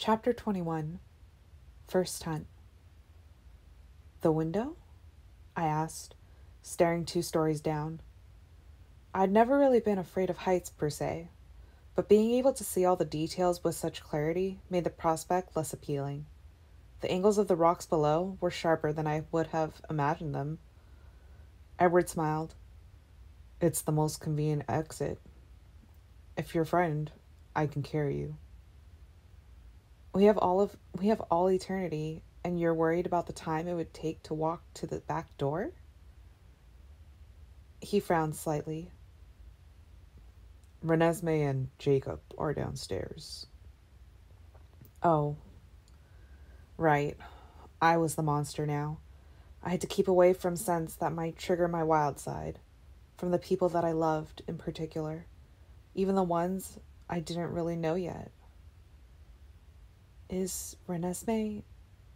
Chapter 21. First Hunt. The window? I asked, staring 2 stories down. I'd never really been afraid of heights per se, but being able to see all the details with such clarity made the prospect less appealing. The angles of the rocks below were sharper than I would have imagined them. Edward smiled. It's the most convenient exit. If you're frightened, I can carry you. We have all eternity, and you're worried about the time it would take to walk to the back door? He frowned slightly. Renesmee and Jacob are downstairs. Oh. Right. I was the monster now. I had to keep away from scents that might trigger my wild side, from the people that I loved in particular, even the ones I didn't really know yet. Is Renesmee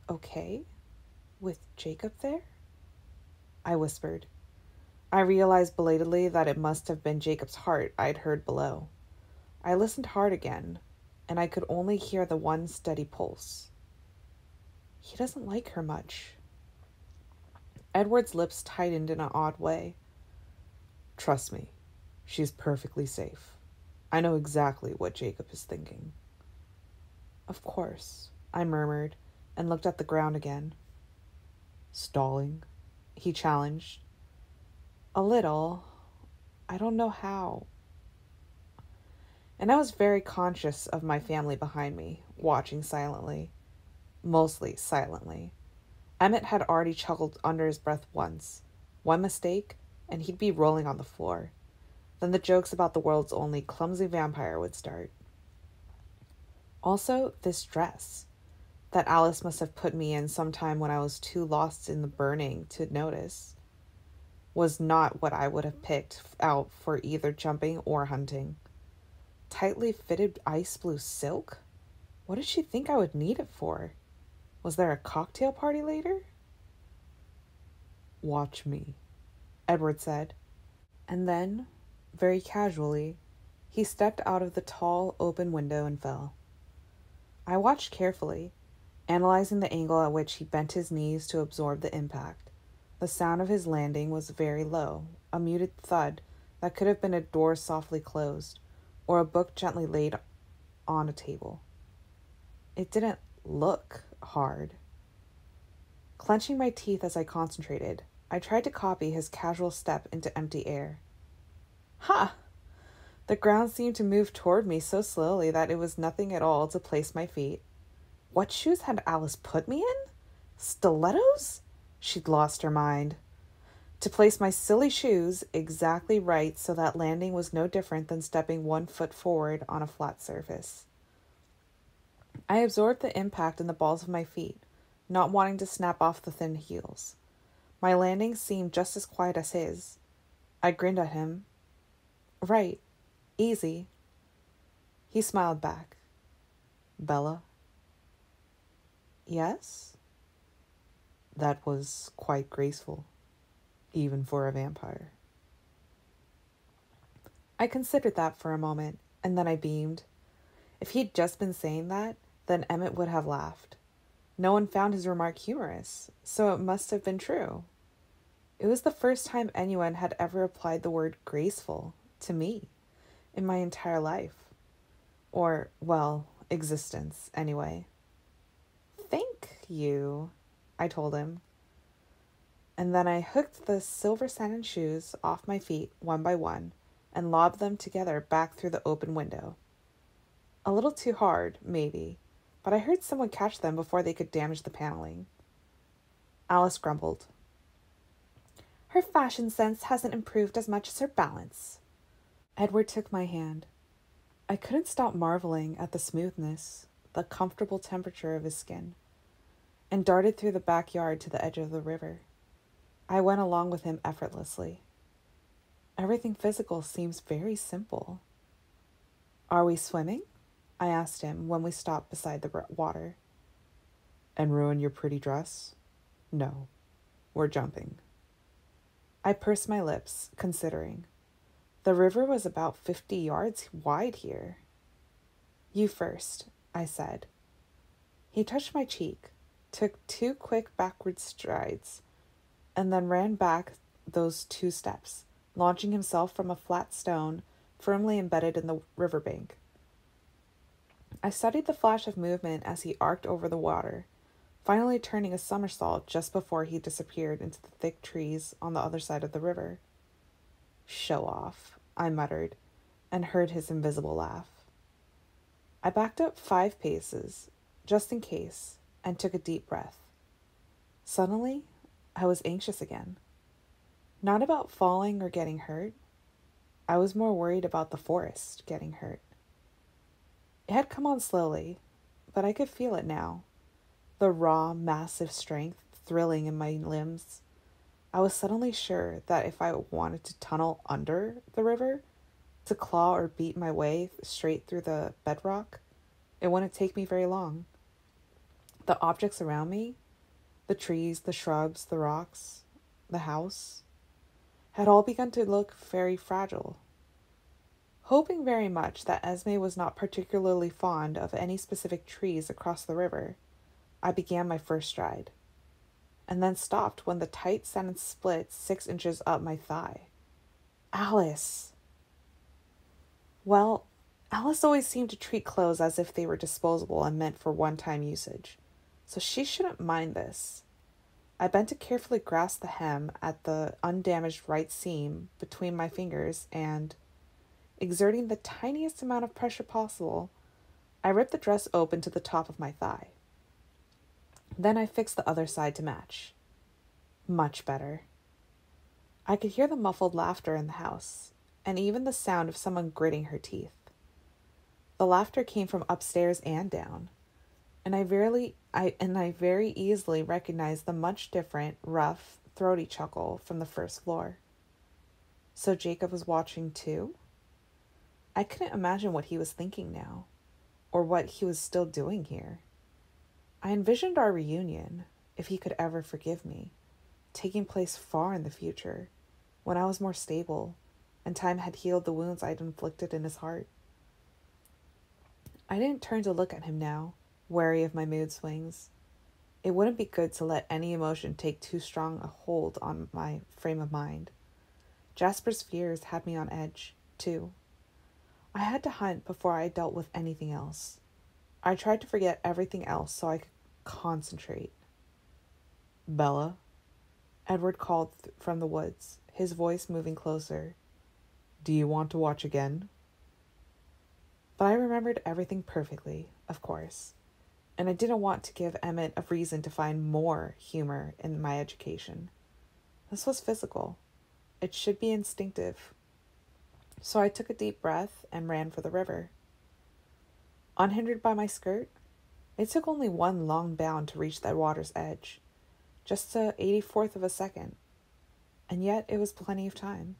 okay with Jacob there? I whispered. I realized belatedly that it must have been Jacob's heart I'd heard below. I listened hard again, and I could only hear the one steady pulse. He doesn't like her much. Edward's lips tightened in an odd way. Trust me, she's perfectly safe. I know exactly what Jacob is thinking. Of course, I murmured, and looked at the ground again. Stalling? He challenged. A little. I don't know how. And I was very conscious of my family behind me, watching silently. Mostly silently. Emmett had already chuckled under his breath once. One mistake, and he'd be rolling on the floor. Then the jokes about the world's only clumsy vampire would start. Also, this dress that Alice must have put me in sometime when I was too lost in the burning to notice was not what I would have picked out for either jumping or hunting. Tightly fitted ice blue silk? What did she think I would need it for? Was there a cocktail party later? Watch me, Edward said. And then, very casually, he stepped out of the tall, open window and fell. I watched carefully, analyzing the angle at which he bent his knees to absorb the impact. The sound of his landing was very low, a muted thud that could have been a door softly closed, or a book gently laid on a table. It didn't look hard. Clenching my teeth as I concentrated, I tried to copy his casual step into empty air. Ha! The ground seemed to move toward me so slowly that it was nothing at all to place my feet. What shoes had Alice put me in? Stilettos? She'd lost her mind. To place my silly shoes exactly right so that landing was no different than stepping 1 foot forward on a flat surface. I absorbed the impact in the balls of my feet, not wanting to snap off the thin heels. My landing seemed just as quiet as his. I grinned at him. Right. Easy. He smiled back. Bella? Yes? That was quite graceful, even for a vampire. I considered that for a moment, and then I beamed. If he'd just been saying that, then Emmett would have laughed. No one found his remark humorous, so it must have been true. It was the first time anyone had ever applied the word graceful to me in my entire life. Or, well, existence, anyway. Thank you, I told him. And then I hooked the silver satin shoes off my feet one by one and lobbed them together back through the open window. A little too hard, maybe, but I heard someone catch them before they could damage the paneling. Alice grumbled. Her fashion sense hasn't improved as much as her balance. Edward took my hand. I couldn't stop marveling at the smoothness, the comfortable temperature of his skin, and darted through the backyard to the edge of the river. I went along with him effortlessly. Everything physical seems very simple. Are we swimming? I asked him when we stopped beside the water. And ruin your pretty dress? No, we're jumping. I pursed my lips, considering. The river was about 50 yards wide here. You first, I said. He touched my cheek, took 2 quick backward strides, and then ran back those 2 steps, launching himself from a flat stone firmly embedded in the riverbank. I studied the flash of movement as he arced over the water, finally turning a somersault just before he disappeared into the thick trees on the other side of the river. "Show off," I muttered, and heard his invisible laugh. I backed up 5 paces, just in case, and took a deep breath. Suddenly, I was anxious again. Not about falling or getting hurt. I was more worried about the forest getting hurt. It had come on slowly, but I could feel it now. The raw, massive strength thrilling in my limbs. I was suddenly sure that if I wanted to tunnel under the river, to claw or beat my way straight through the bedrock, it wouldn't take me very long. The objects around me, the trees, the shrubs, the rocks, the house, had all begun to look very fragile. Hoping very much that Esme was not particularly fond of any specific trees across the river, I began my first stride, and then stopped when the tight sentence split 6 inches up my thigh. Alice! Well, Alice always seemed to treat clothes as if they were disposable and meant for one-time usage, so she shouldn't mind this. I bent to carefully grasp the hem at the undamaged right seam between my fingers and, exerting the tiniest amount of pressure possible, I ripped the dress open to the top of my thigh. Then I fixed the other side to match. Much better. I could hear the muffled laughter in the house, and even the sound of someone gritting her teeth. The laughter came from upstairs and down, and I very easily recognized the much different, rough, throaty chuckle from the first floor. So Jacob was watching too? I couldn't imagine what he was thinking now, or what he was still doing here. I envisioned our reunion, if he could ever forgive me, taking place far in the future, when I was more stable, and time had healed the wounds I'd inflicted in his heart. I didn't turn to look at him now, wary of my mood swings. It wouldn't be good to let any emotion take too strong a hold on my frame of mind. Jasper's fears had me on edge, too. I had to hunt before I dealt with anything else. I tried to forget everything else so I could concentrate. "Bella?" Edward called from the woods, his voice moving closer. "Do you want to watch again?" But I remembered everything perfectly, of course, and I didn't want to give Emmett a reason to find more humor in my education. This was physical. It should be instinctive. So I took a deep breath and ran for the river. Unhindered by my skirt, it took only one long bound to reach that water's edge, just a 84th of a second, and yet it was plenty of time.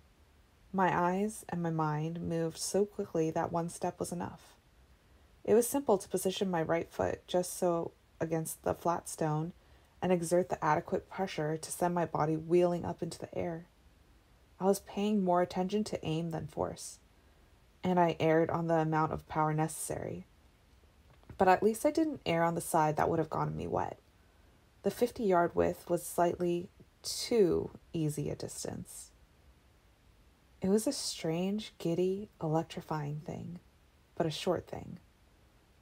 My eyes and my mind moved so quickly that one step was enough. It was simple to position my right foot just so against the flat stone and exert the adequate pressure to send my body wheeling up into the air. I was paying more attention to aim than force, and I erred on the amount of power necessary. But at least I didn't err on the side that would have gotten me wet. The 50-yard width was slightly too easy a distance. It was a strange, giddy, electrifying thing, but a short thing.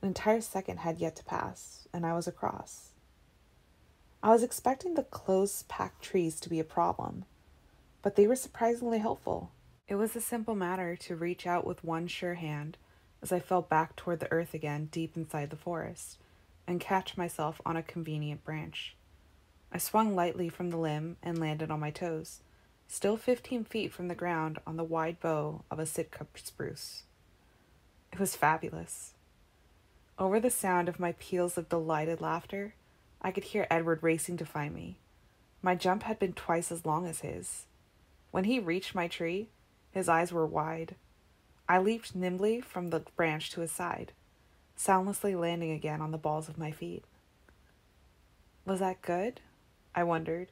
An entire second had yet to pass, and I was across. I was expecting the close-packed trees to be a problem, but they were surprisingly helpful. It was a simple matter to reach out with one sure hand as I fell back toward the earth again deep inside the forest, and catch myself on a convenient branch. I swung lightly from the limb and landed on my toes, still 15 feet from the ground on the wide bough of a Sitka spruce. It was fabulous. Over the sound of my peals of delighted laughter, I could hear Edward racing to find me. My jump had been twice as long as his. When he reached my tree, his eyes were wide. I leaped nimbly from the branch to his side, soundlessly landing again on the balls of my feet. Was that good? I wondered,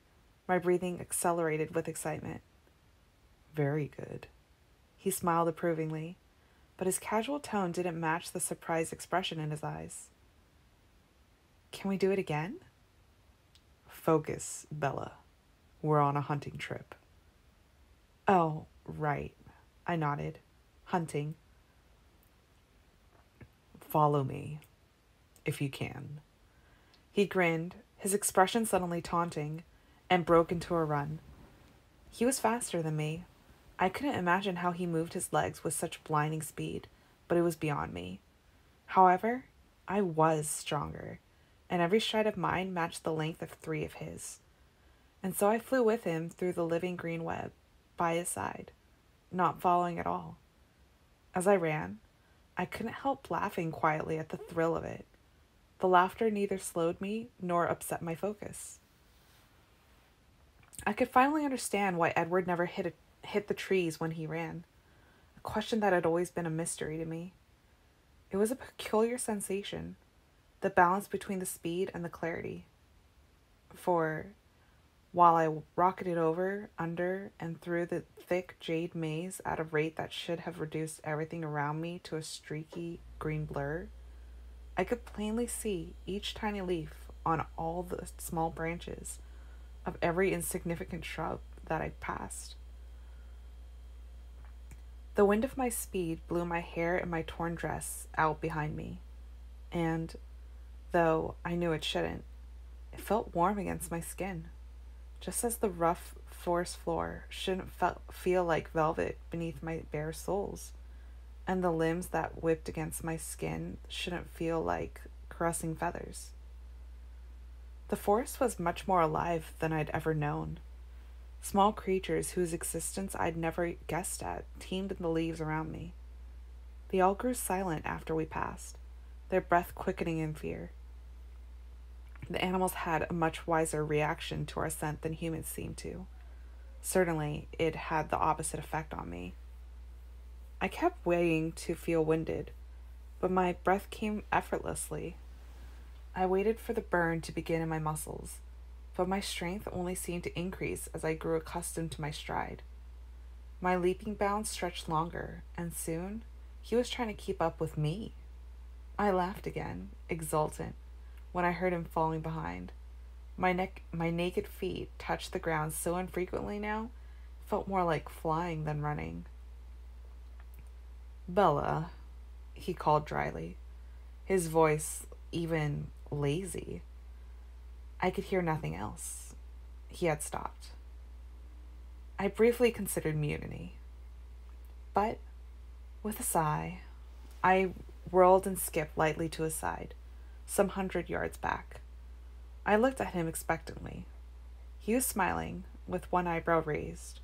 my breathing accelerated with excitement. Very good. He smiled approvingly, but his casual tone didn't match the surprised expression in his eyes. Can we do it again? Focus, Bella. We're on a hunting trip. Oh, right. I nodded. Hunting. Follow me, if you can. He grinned, his expression suddenly taunting, and broke into a run. He was faster than me. I couldn't imagine how he moved his legs with such blinding speed, but it was beyond me. However, I was stronger, and every stride of mine matched the length of 3 of his. And so I flew with him through the living green web, by his side, not following at all. As I ran, I couldn't help laughing quietly at the thrill of it. The laughter neither slowed me nor upset my focus. I could finally understand why Edward never hit the trees when he ran, a question that had always been a mystery to me. It was a peculiar sensation, the balance between the speed and the clarity. For while I rocketed over, under, and through the thick jade maze at a rate that should have reduced everything around me to a streaky green blur, I could plainly see each tiny leaf on all the small branches of every insignificant shrub that I passed. The wind of my speed blew my hair and my torn dress out behind me, and, though I knew it shouldn't, it felt warm against my skin, just as the rough forest floor shouldn't feel like velvet beneath my bare soles, and the limbs that whipped against my skin shouldn't feel like caressing feathers. The forest was much more alive than I'd ever known. Small creatures whose existence I'd never guessed at teemed in the leaves around me. They all grew silent after we passed, their breath quickening in fear. The animals had a much wiser reaction to our scent than humans seemed to. Certainly, it had the opposite effect on me. I kept waiting to feel winded, but my breath came effortlessly. I waited for the burn to begin in my muscles, but my strength only seemed to increase as I grew accustomed to my stride. My leaping bounds stretched longer, and soon he was trying to keep up with me. I laughed again, exultant, when I heard him falling behind. My naked feet touched the ground so infrequently now, it felt more like flying than running. Bella, he called dryly, his voice even lazy. I could hear nothing else. He had stopped. I briefly considered mutiny, but with a sigh, I whirled and skipped lightly to his side, some 100 yards back. I looked at him expectantly. He was smiling, with one eyebrow raised.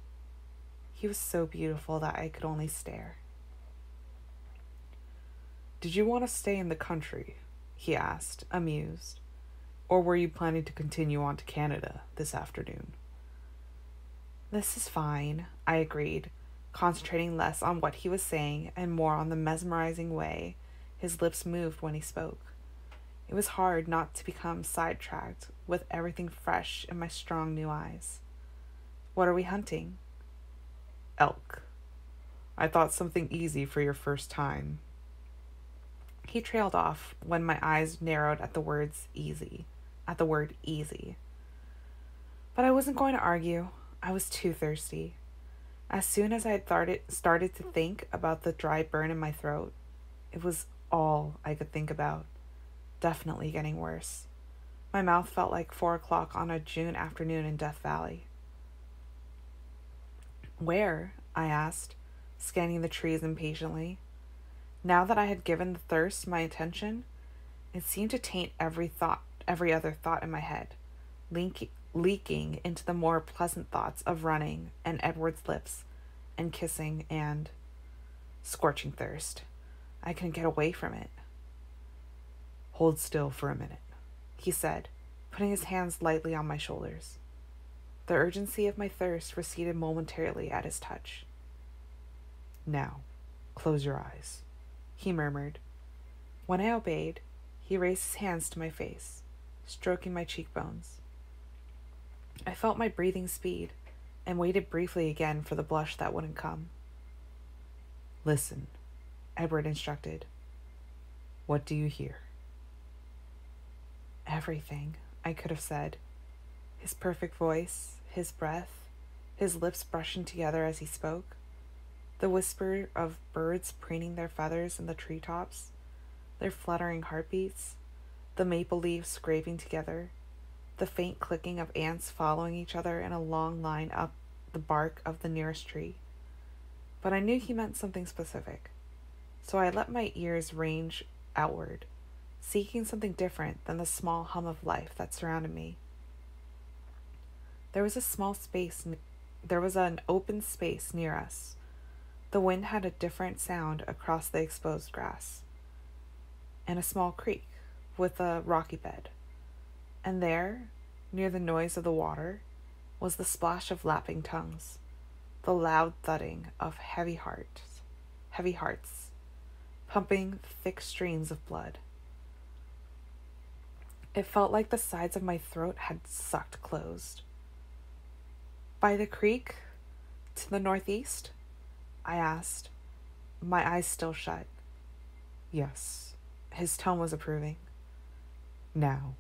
He was so beautiful that I could only stare. Did you want to stay in the country? He asked, amused. Or were you planning to continue on to Canada this afternoon? This is fine, I agreed, concentrating less on what he was saying and more on the mesmerizing way his lips moved when he spoke. It was hard not to become sidetracked with everything fresh in my strong new eyes. What are we hunting? Elk. I thought something easy for your first time. He trailed off when my eyes narrowed at the word easy. But I wasn't going to argue. I was too thirsty. As soon as I had started to think about the dry burn in my throat, it was all I could think about. Definitely getting worse. My mouth felt like 4 o'clock on a June afternoon in Death Valley. Where? I asked, scanning the trees impatiently. Now that I had given the thirst my attention, it seemed to taint every other thought in my head, leaking into the more pleasant thoughts of running and Edward's lips and kissing and scorching thirst. I couldn't get away from it. Hold still for a minute, he said, putting his hands lightly on my shoulders. The urgency of my thirst receded momentarily at his touch. Now, close your eyes, he murmured. When I obeyed, he raised his hands to my face, stroking my cheekbones. I felt my breathing speed and waited briefly again for the blush that wouldn't come. Listen, Edward instructed. What do you hear? everything, I could have said. His perfect voice, his breath, his lips brushing together as he spoke, the whisper of birds preening their feathers in the treetops, their fluttering heartbeats, the maple leaves scraping together, the faint clicking of ants following each other in a long line up the bark of the nearest tree. But I knew he meant something specific, so I let my ears range outward, seeking something different than the small hum of life that surrounded me. There was an open space near us. The wind had a different sound across the exposed grass, and a small creek with a rocky bed. And there, near the noise of the water, was the splash of lapping tongues, the loud thudding of heavy hearts, pumping thick streams of blood. It felt like the sides of my throat had sucked closed. By the creek, to the northeast? I asked, my eyes still shut. Yes, his tone was approving. Now,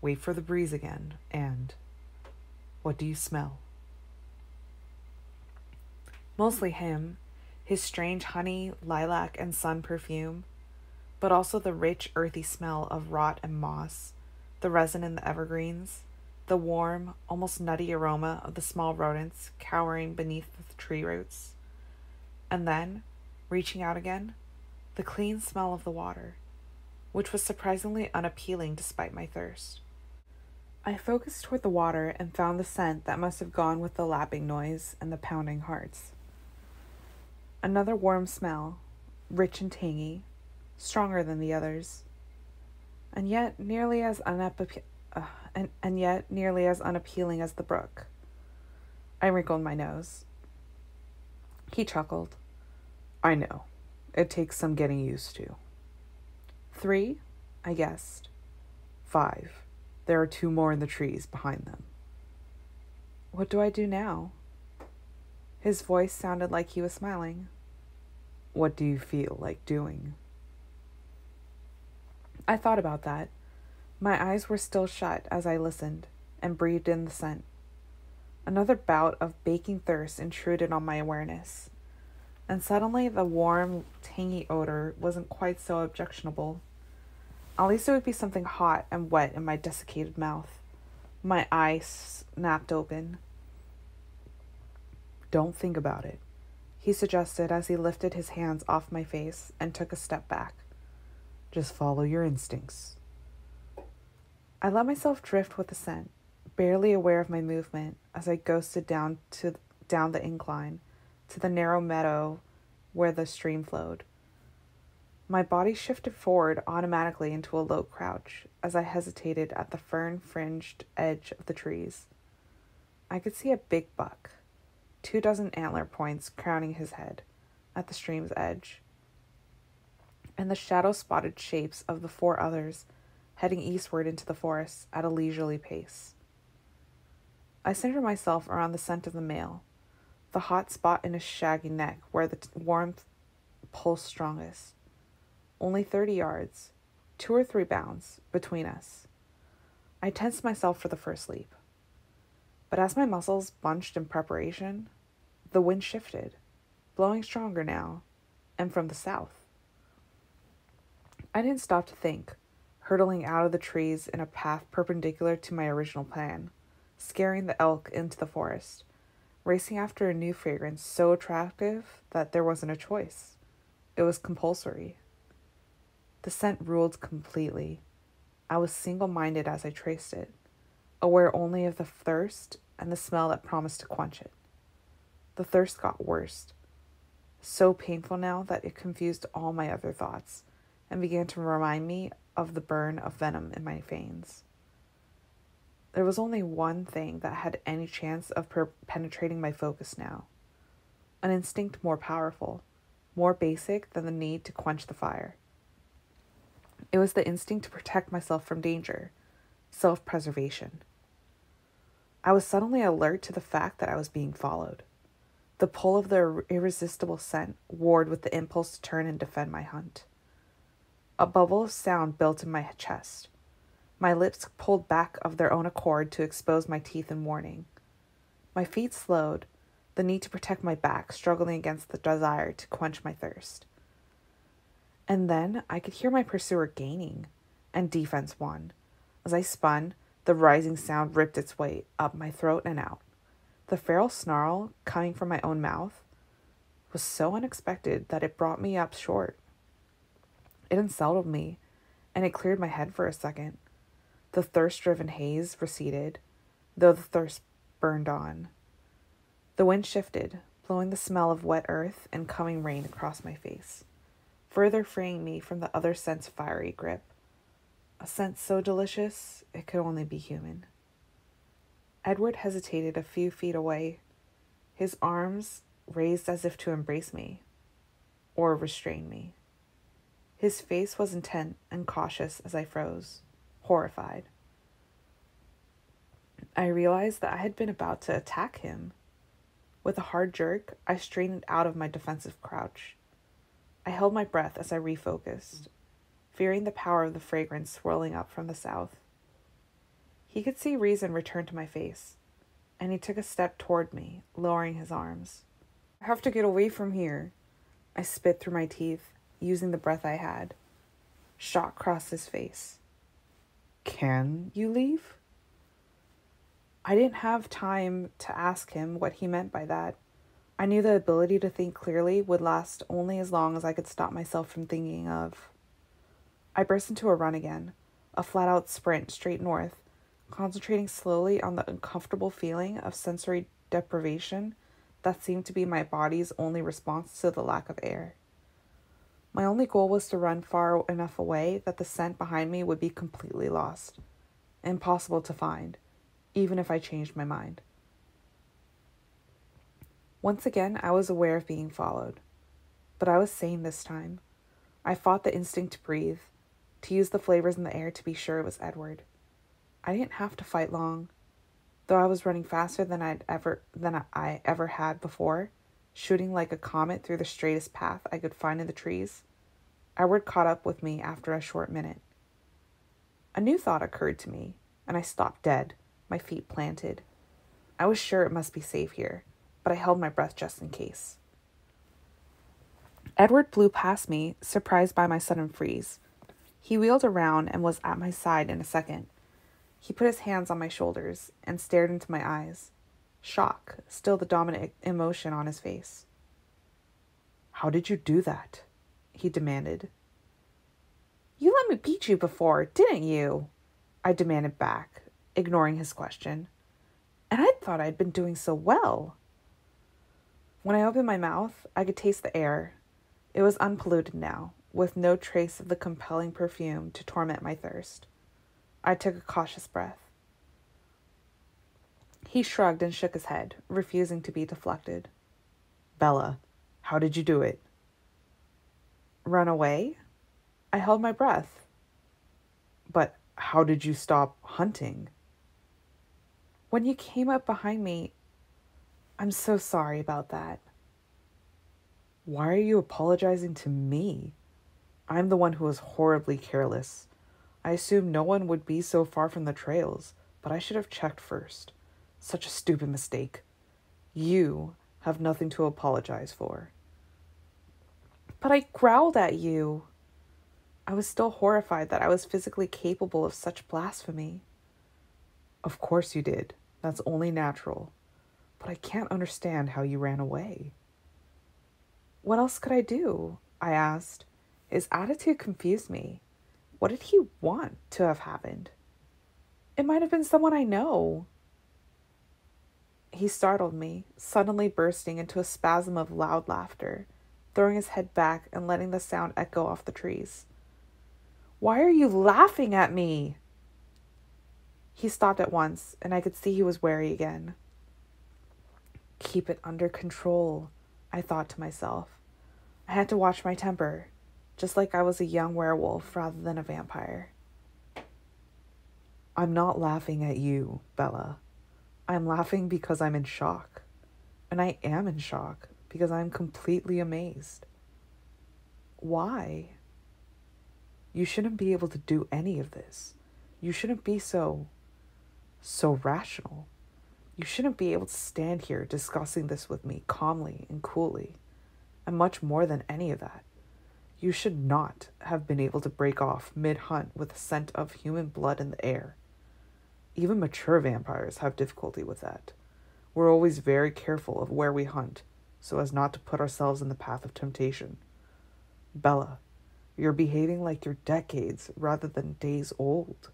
wait for the breeze again, and what do you smell? Mostly him, his strange honey, lilac, and sun perfume, but also the rich, earthy smell of rot and moss, the resin in the evergreens, the warm, almost nutty aroma of the small rodents cowering beneath the tree roots. And then, reaching out again, the clean smell of the water, which was surprisingly unappealing despite my thirst. I focused toward the water and found the scent that must have gone with the lapping noise and the pounding hearts. Another warm smell, rich and tangy, stronger than the others, and yet nearly as unappealing as the brook. I wrinkled my nose. He chuckled. I know. It takes some getting used to. 3, I guessed. 5. There are 2 more in the trees behind them. What do I do now? His voice sounded like he was smiling. What do you feel like doing? I thought about that. My eyes were still shut as I listened and breathed in the scent. Another bout of baking thirst intruded on my awareness, and suddenly the warm, tangy odor wasn't quite so objectionable. At least it would be something hot and wet in my desiccated mouth. My eyes snapped open. Don't think about it, he suggested as he lifted his hands off my face and took a step back. Just follow your instincts. I let myself drift with the scent, barely aware of my movement as I ghosted down the incline to the narrow meadow where the stream flowed. My body shifted forward automatically into a low crouch as I hesitated at the fern-fringed edge of the trees. I could see a big buck, 24 antler points crowning his head, at the stream's edge, and the shadow-spotted shapes of the 4 others heading eastward into the forest at a leisurely pace. I centered myself around the scent of the male, the hot spot in his shaggy neck where the warmth pulsed strongest. Only 30 yards, 2 or 3 bounds, between us. I tensed myself for the first leap. But as my muscles bunched in preparation, the wind shifted, blowing stronger now, and from the south. I didn't stop to think, hurtling out of the trees in a path perpendicular to my original plan, scaring the elk into the forest, racing after a new fragrance so attractive that there wasn't a choice. It was compulsory. The scent ruled completely. I was single-minded as I traced it, aware only of the thirst and the smell that promised to quench it. The thirst got worse, so painful now that it confused all my other thoughts and began to remind me of the burn of venom in my veins. There was only one thing that had any chance of penetrating my focus now. An instinct more powerful, more basic than the need to quench the fire. It was the instinct to protect myself from danger, self-preservation. I was suddenly alert to the fact that I was being followed. The pull of the irresistible scent warred with the impulse to turn and defend my hunt. A bubble of sound built in my chest. My lips pulled back of their own accord to expose my teeth in warning. My feet slowed, the need to protect my back struggling against the desire to quench my thirst. And then I could hear my pursuer gaining, and defense won. As I spun, the rising sound ripped its way up my throat and out. The feral snarl, coming from my own mouth, was so unexpected that it brought me up short. It unsettled me, and it cleared my head for a second. The thirst-driven haze receded, though the thirst burned on. The wind shifted, blowing the smell of wet earth and coming rain across my face, further freeing me from the other scent's fiery grip. A scent so delicious, it could only be human. Edward hesitated a few feet away, his arms raised as if to embrace me, or restrain me. His face was intent and cautious as I froze, horrified. I realized that I had been about to attack him. With a hard jerk, I straightened out of my defensive crouch. I held my breath as I refocused, fearing the power of the fragrance swirling up from the south. He could see reason return to my face, and he took a step toward me, lowering his arms. I have to get away from here. I spit through my teeth, using the breath I had. Shock crossed his face. Can you leave? I didn't have time to ask him what he meant by that. I knew the ability to think clearly would last only as long as I could stop myself from thinking of. I burst into a run again, a flat-out sprint straight north, concentrating slowly on the uncomfortable feeling of sensory deprivation that seemed to be my body's only response to the lack of air. My only goal was to run far enough away that the scent behind me would be completely lost, impossible to find, even if I changed my mind. Once again, I was aware of being followed, but I was sane this time. I fought the instinct to breathe, to use the flavors in the air to be sure it was Edward. I didn't have to fight long, though I was running faster than I ever had before, shooting like a comet through the straightest path I could find in the trees. Edward caught up with me after a short minute. A new thought occurred to me, and I stopped dead, my feet planted. I was sure it must be safe here, but I held my breath just in case. Edward blew past me, surprised by my sudden freeze. He wheeled around and was at my side in a second. He put his hands on my shoulders and stared into my eyes. Shock, still the dominant emotion on his face. "How did you do that?" he demanded. "You let me beat you before, didn't you?" I demanded back, ignoring his question. "And I thought I'd been doing so well." When I opened my mouth, I could taste the air. It was unpolluted now, with no trace of the compelling perfume to torment my thirst. I took a cautious breath. He shrugged and shook his head, refusing to be deflected. "Bella, how did you do it?" "Run away?" I held my breath. "But how did you stop hunting?" "When you came up behind me, I'm so sorry about that." "Why are you apologizing to me? I'm the one who was horribly careless. I assumed no one would be so far from the trails, but I should have checked first. Such a stupid mistake. You have nothing to apologize for." "But I growled at you." I was still horrified that I was physically capable of such blasphemy. "Of course you did. That's only natural. But I can't understand how you ran away." "What else could I do?" I asked. His attitude confused me. What did he want to have happened? It might have been someone I know. He startled me, suddenly bursting into a spasm of loud laughter, throwing his head back and letting the sound echo off the trees. "Why are you laughing at me?" He stopped at once, and I could see he was wary again. Keep it under control, I thought to myself. I had to watch my temper, just like I was a young werewolf rather than a vampire. "I'm not laughing at you, Bella. I'm laughing because I'm in shock. And I am in shock because I'm completely amazed." "Why?" "You shouldn't be able to do any of this. You shouldn't be so rational. You shouldn't be able to stand here discussing this with me calmly and coolly. And much more than any of that, you should not have been able to break off mid-hunt with a scent of human blood in the air. Even mature vampires have difficulty with that. We're always very careful of where we hunt, so as not to put ourselves in the path of temptation. Bella, you're behaving like you're decades rather than days old.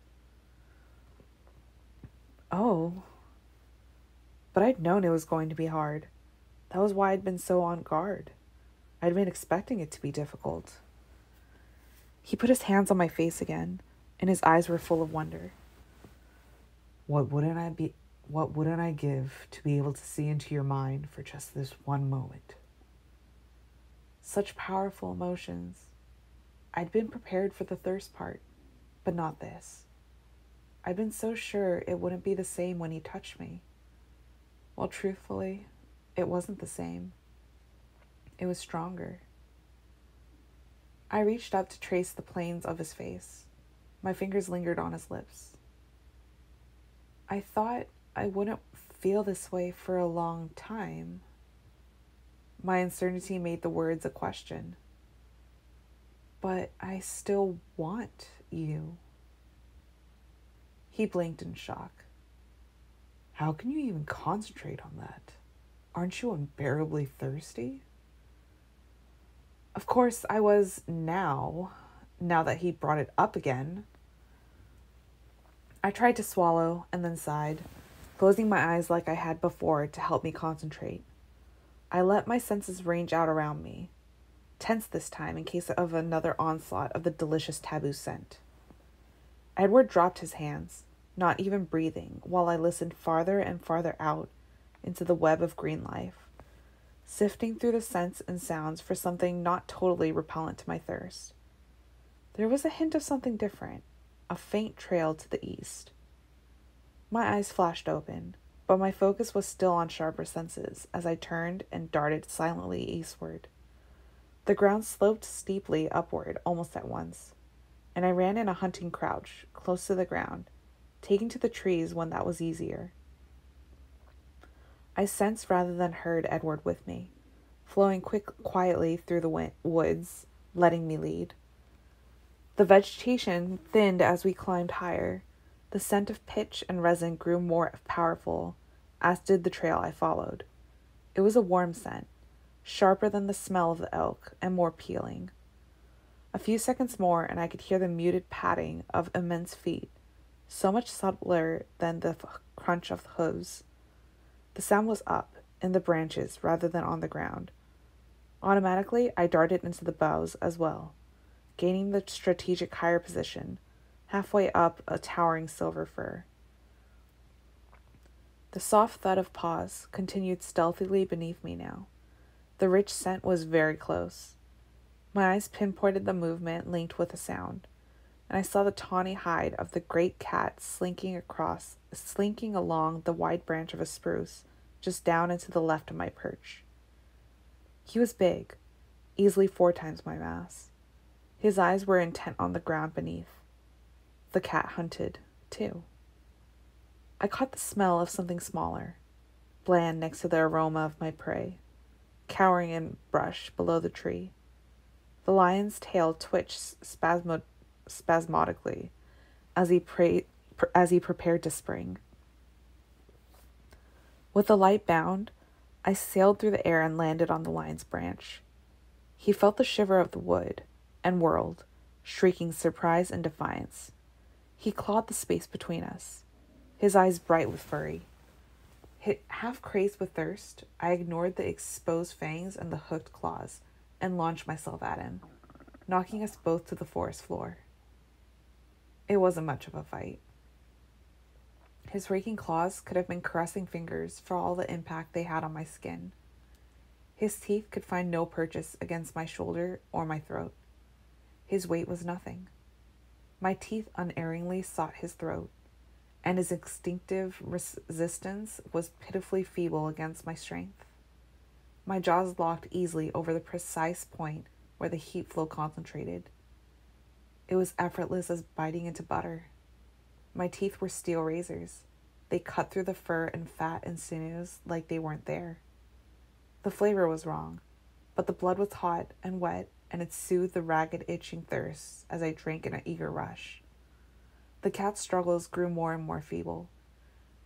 Oh, but I'd known it was going to be hard. That was why I'd been so on guard. I'd been expecting it to be difficult. He put his hands on my face again, and his eyes were full of wonder. What wouldn't I give to be able to see into your mind for just this one moment? Such powerful emotions. I'd been prepared for the thirst part, but not this. I'd been so sure it wouldn't be the same when he touched me. Well, truthfully, it wasn't the same. It was stronger. I reached up to trace the planes of his face. My fingers lingered on his lips. I thought I wouldn't feel this way for a long time. My uncertainty made the words a question. But I still want you. He blinked in shock. How can you even concentrate on that? Aren't you unbearably thirsty? Of course, I was now that he brought it up again. I tried to swallow and then sighed, closing my eyes like I had before to help me concentrate. I let my senses range out around me, tense this time in case of another onslaught of the delicious taboo scent. Edward dropped his hands, not even breathing, while I listened farther and farther out into the web of green life, sifting through the scents and sounds for something not totally repellent to my thirst. There was a hint of something different, a faint trail to the east. My eyes flashed open, but my focus was still on sharper senses as I turned and darted silently eastward. The ground sloped steeply upward almost at once, and I ran in a hunting crouch, close to the ground, taking to the trees when that was easier. I sensed rather than heard Edward with me, flowing quietly through the woods, letting me lead. The vegetation thinned as we climbed higher. The scent of pitch and resin grew more powerful, as did the trail I followed. It was a warm scent, sharper than the smell of the elk and more peeling. A few seconds more and I could hear the muted padding of immense feet, so much subtler than the crunch of hooves. The sound was up, in the branches rather than on the ground. Automatically, I darted into the boughs as well, gaining the strategic higher position, halfway up a towering silver fir. The soft thud of paws continued stealthily beneath me now. The rich scent was very close. My eyes pinpointed the movement linked with the sound, and I saw the tawny hide of the great cat slinking along the wide branch of a spruce, just down and to the left of my perch. He was big, easily 4 times my mass. His eyes were intent on the ground beneath. The cat hunted, too. I caught the smell of something smaller, bland next to the aroma of my prey, cowering in brush below the tree. The lion's tail twitched spasmodically as he prepared to spring. With a light bound, I sailed through the air and landed on the lion's branch. He felt the shiver of the wood and whirled, shrieking surprise and defiance. He clawed the space between us, his eyes bright with fury. Half crazed with thirst, I ignored the exposed fangs and the hooked claws and launched myself at him, knocking us both to the forest floor. It wasn't much of a fight. His raking claws could have been caressing fingers for all the impact they had on my skin. His teeth could find no purchase against my shoulder or my throat. His weight was nothing. My teeth unerringly sought his throat, and his instinctive resistance was pitifully feeble against my strength. My jaws locked easily over the precise point where the heat flow concentrated. It was effortless as biting into butter. My teeth were steel razors. They cut through the fur and fat and sinews like they weren't there. The flavor was wrong, but the blood was hot and wet, and it soothed the ragged, itching thirst as I drank in an eager rush. The cat's struggles grew more and more feeble,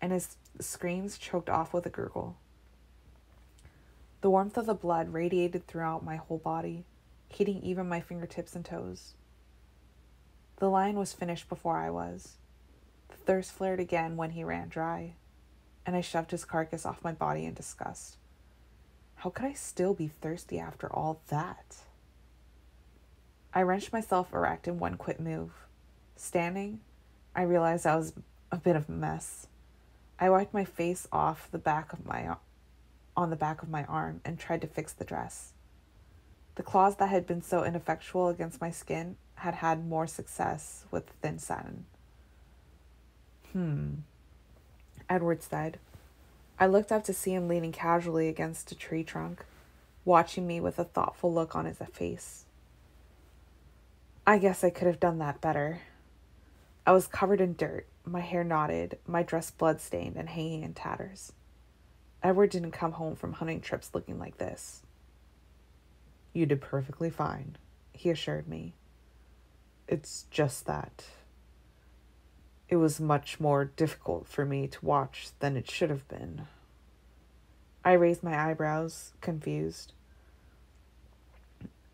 and his screams choked off with a gurgle. The warmth of the blood radiated throughout my whole body, heating even my fingertips and toes. The lion was finished before I was. The thirst flared again when he ran dry, and I shoved his carcass off my body in disgust. How could I still be thirsty after all that? I wrenched myself erect in one quick move. Standing, I realized I was a bit of a mess. I wiped my face off on the back of my arm and tried to fix the dress. The claws that had been so ineffectual against my skin had had more success with thin satin. Edward said. I looked up to see him leaning casually against a tree trunk, watching me with a thoughtful look on his face. I guess I could have done that better. I was covered in dirt, my hair knotted, my dress blood-stained and hanging in tatters. Edward didn't come home from hunting trips looking like this. You did perfectly fine, he assured me. It's just that it was much more difficult for me to watch than it should have been. I raised my eyebrows, confused.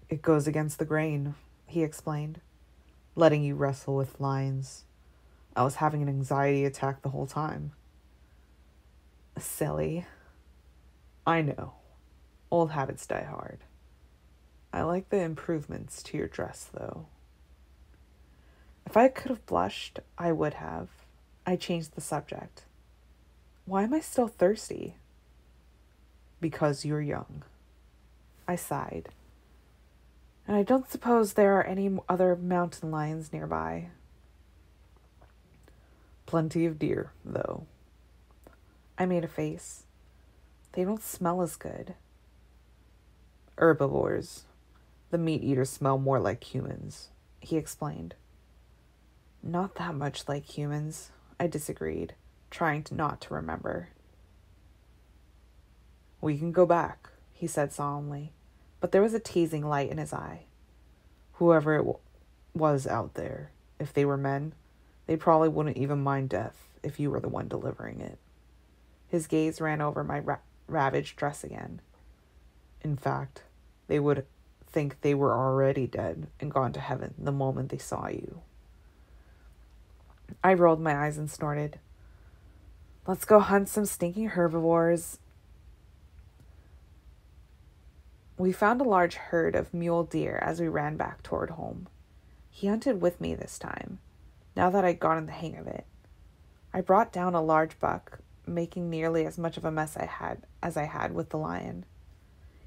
It goes against the grain, he explained, letting you wrestle with lions. I was having an anxiety attack the whole time. Silly. I know. Old habits die hard. I like the improvements to your dress, though. If I could have blushed, I would have. I changed the subject. Why am I still thirsty? Because you're young. I sighed. And I don't suppose there are any other mountain lions nearby. Plenty of deer, though. I made a face. They don't smell as good. Herbivores. The meat eaters smell more like humans, he explained. Not that much like humans, I disagreed, trying not to remember. We can go back, he said solemnly, but there was a teasing light in his eye. Whoever it was out there, if they were men, they probably wouldn't even mind death if you were the one delivering it. His gaze ran over my ravaged dress again. In fact, they would think they were already dead and gone to heaven the moment they saw you. I rolled my eyes and snorted. Let's go hunt some stinking herbivores. We found a large herd of mule deer as we ran back toward home. He hunted with me this time, now that I'd gotten the hang of it. I brought down a large buck, making nearly as much of a mess as I had with the lion.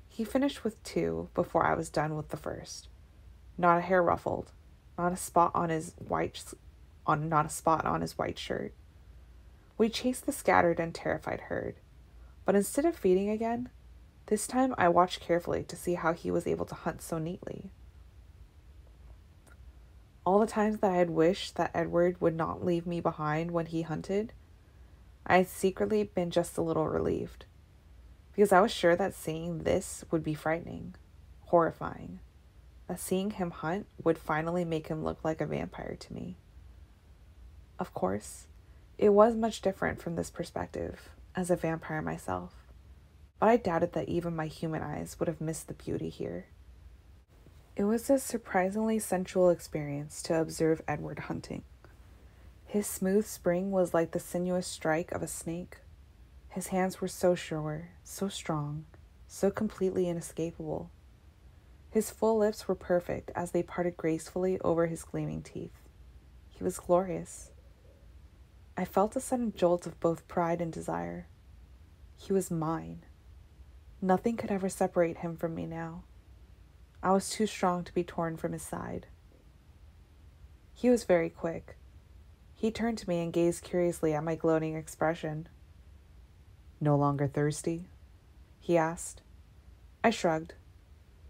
He finished with 2 before I was done with the first. Not a hair ruffled, not a spot on his white shirt. We chased the scattered and terrified herd, but instead of feeding again, this time I watched carefully to see how he was able to hunt so neatly. All the times that I had wished that Edward would not leave me behind when he hunted, I had secretly been just a little relieved, because I was sure that seeing this would be frightening, horrifying, that seeing him hunt would finally make him look like a vampire to me. Of course, it was much different from this perspective, as a vampire myself, but I doubted that even my human eyes would have missed the beauty here. It was a surprisingly sensual experience to observe Edward hunting. His smooth spring was like the sinuous strike of a snake. His hands were so sure, so strong, so completely inescapable. His full lips were perfect as they parted gracefully over his gleaming teeth. He was glorious. I felt a sudden jolt of both pride and desire. He was mine. Nothing could ever separate him from me now. I was too strong to be torn from his side. He was very quick. He turned to me and gazed curiously at my gloating expression. No longer thirsty? He asked. I shrugged.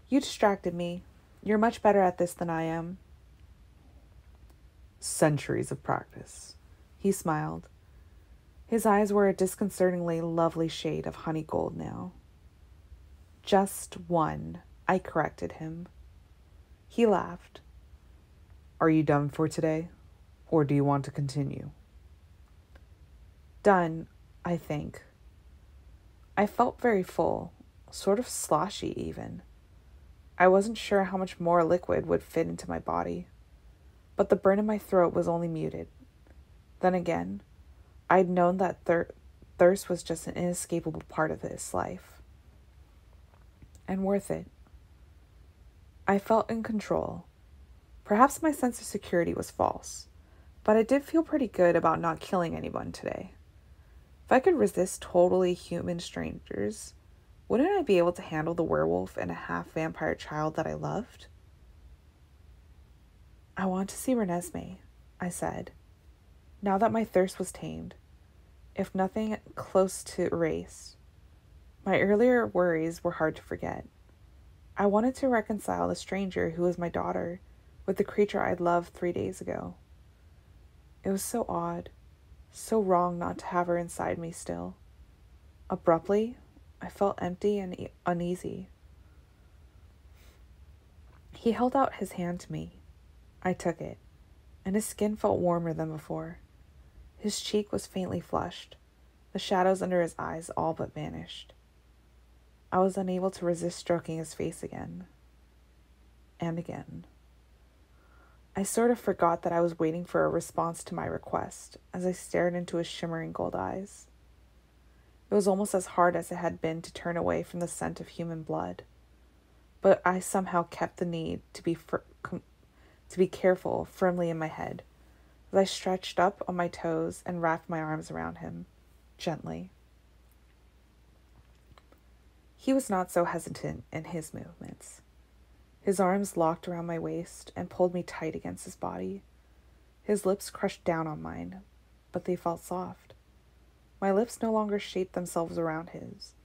You distracted me. You're much better at this than I am. Centuries of practice. He smiled. His eyes were a disconcertingly lovely shade of honey gold now. Just one, I corrected him. He laughed. Are you done for today? Or do you want to continue? Done, I think. I felt very full, sort of sloshy even. I wasn't sure how much more liquid would fit into my body, but the burn in my throat was only muted. Then again, I'd known that thirst was just an inescapable part of this life. And worth it. I felt in control. Perhaps my sense of security was false, but I did feel pretty good about not killing anyone today. If I could resist totally human strangers, wouldn't I be able to handle the werewolf and a half-vampire child that I loved? I want to see Renesmee, I said, now that my thirst was tamed, if nothing close to erased. My earlier worries were hard to forget. I wanted to reconcile the stranger who was my daughter with the creature I'd loved 3 days ago. It was so odd, so wrong not to have her inside me still. Abruptly, I felt empty and uneasy. He held out his hand to me. I took it, and his skin felt warmer than before. His cheek was faintly flushed. The shadows under his eyes all but vanished. I was unable to resist stroking his face again. And again. I sort of forgot that I was waiting for a response to my request as I stared into his shimmering gold eyes. It was almost as hard as it had been to turn away from the scent of human blood, but I somehow kept the need to be careful firmly in my head as I stretched up on my toes and wrapped my arms around him, gently. He was not so hesitant in his movements. His arms locked around my waist and pulled me tight against his body. His lips crushed down on mine, but they felt soft. My lips no longer shaped themselves around his.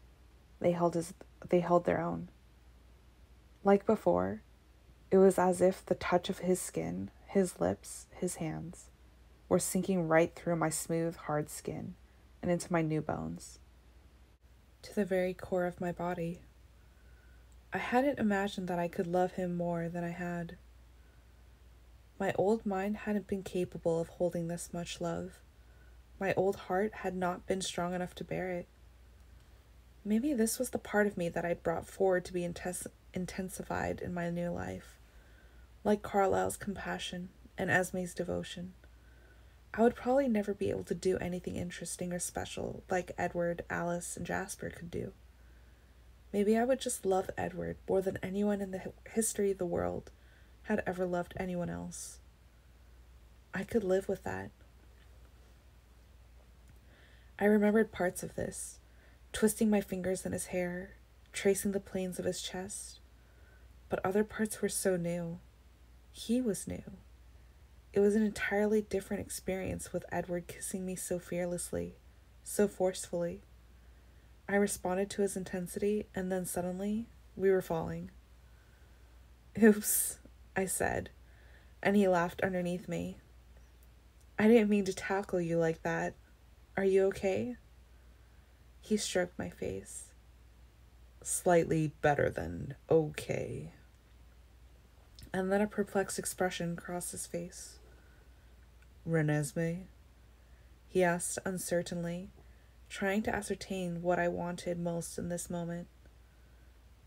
They held their own. Like before, it was as if the touch of his skin, his lips, his hands, were sinking right through my smooth, hard skin and into my new bones, to the very core of my body. I hadn't imagined that I could love him more than I had. My old mind hadn't been capable of holding this much love. My old heart had not been strong enough to bear it. Maybe this was the part of me that I'd brought forward to be intensified in my new life. Like Carlisle's compassion and Esme's devotion. I would probably never be able to do anything interesting or special like Edward, Alice, and Jasper could do. Maybe I would just love Edward more than anyone in the history of the world had ever loved anyone else. I could live with that. I remembered parts of this, twisting my fingers in his hair, tracing the planes of his chest. But other parts were so new. He was new. It was an entirely different experience with Edward kissing me so fearlessly, so forcefully. I responded to his intensity, and then suddenly, we were falling. Oops, I said, and he laughed underneath me. I didn't mean to tackle you like that. Are you okay? He stroked my face. Slightly better than okay. And then a perplexed expression crossed his face. Renesmee? He asked uncertainly, trying to ascertain what I wanted most in this moment.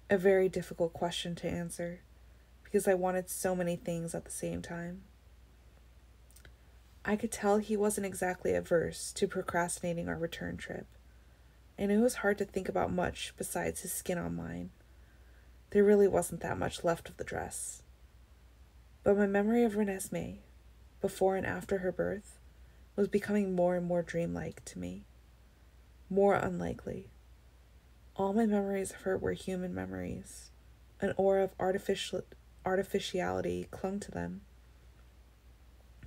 A very difficult question to answer, because I wanted so many things at the same time. I could tell he wasn't exactly averse to procrastinating our return trip, and it was hard to think about much besides his skin on mine. There really wasn't that much left of the dress. But my memory of Renesmee, before and after her birth, was becoming more and more dreamlike to me. More unlikely. All my memories of her were human memories. An aura of artificiality clung to them.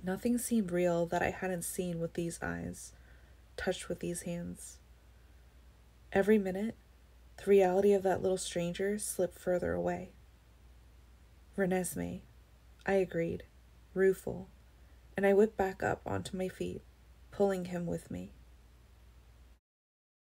Nothing seemed real that I hadn't seen with these eyes, touched with these hands. Every minute, the reality of that little stranger slipped further away. Renesmee, I agreed, rueful, and I whipped back up onto my feet, pulling him with me.